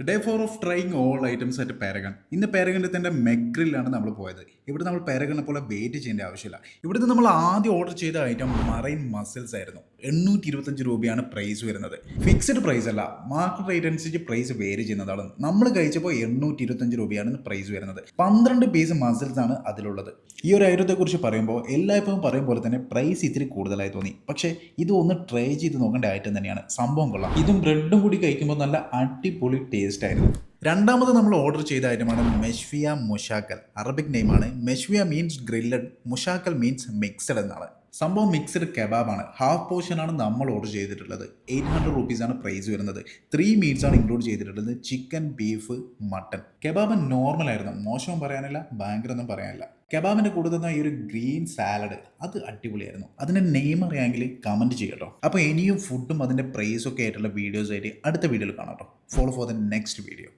Day four of trying all items at Paragon. ഇന്ന് പാരഗണിൽ തന്നെ മെഗ്രിലാണ് നമ്മൾ പോയത്. ഇവിടെ നമ്മൾ പാരഗണിനെ പോലെ വെയിറ്റ് ചെയ്യേണ്ട ആവശ്യമില്ല. ഇവിടുന്ന് നമ്മൾ ആദ്യം ഓർഡർ ചെയ്ത ഐറ്റം മറൈൻ മസിൽസ് ആയിരുന്നു. 825 രൂപയാണ് പ്രൈസ് വരുന്നത്. ഫിക്സ്ഡ് പ്രൈസ് അല്ല, മാർക്കറ്റ് റേറ്റ് അനുസരിച്ച് പ്രൈസ് വേരി ചെയ്യുന്നതാണ്. നമ്മൾ കഴിച്ചപ്പോൾ 825 രൂപയാണ് പ്രൈസ് വരുന്നത്. 12 പീസ് മസിൽസ് ആണ് അതിലുള്ളത്. ഈ ഒരു ഐറ്റത്തെക്കുറിച്ച് പറയുമ്പോൾ എല്ലായ്പ്പോഴും പറയും പോലെ തന്നെ പ്രൈസ് ഇത്തിരി കൂടുതലായി തോന്നി. പക്ഷേ ഇത് ഒന്ന് ട്രൈ ചെയ്ത് നോക്കേണ്ട ഐറ്റം തന്നെയാണ്. സംഭവം കൊള്ളാം. ഇതും ബ്രെഡും കൂടി കഴിക്കുമ്പോൾ നല്ല അടിപൊളി ടേസ്റ്റ് ആയിരുന്നു. രണ്ടാമത് നമ്മൾ ഓർഡർ ചെയ്ത ഐറ്റമാണ് മെഷ്വിയ മുഷാക്കൽ. അറബിക് നെയിമാണ്. മെഷ്വിയ മീൻസ് ഗ്രില്ലഡ്, മുഷാക്കൽ മീൻസ് മിക്സഡ് എന്നാണ്. സംഭവം മിക്സഡ് കബാബാണ്. ഹാഫ് പോർഷൻ ആണ് നമ്മൾ ഓർഡർ ചെയ്തിട്ടുള്ളത്. 800 ആണ് പ്രൈസ് വരുന്നത്. 3 മീറ്റ്സ് ആണ് ഇൻക്ലൂഡ് ചെയ്തിട്ടുള്ളത്. Chicken, beef, mutton. Kebab normal ആയിരുന്നു. മോശവും പറയാനില്ല, ഭയങ്കര ഒന്നും പറയാനില്ല. കബാബിന്റെ കൂടെ തന്ന ഈ ഒരു ഗ്രീൻ സാലഡ് അത് അടിപൊളിയായിരുന്നു. അതിന്റെ നെയിം അറിയാമെങ്കിൽ കമന്റ് ചെയ്യട്ടോ. അപ്പോൾ ഇനിയും ഫുഡും അതിന്റെ പ്രൈസും ഒക്കെ ആയിട്ടുള്ള വീഡിയോസ് ആയിട്ട് അടുത്ത വീഡിയോയിൽ കാണാം കേട്ടോ. Follow for the next video.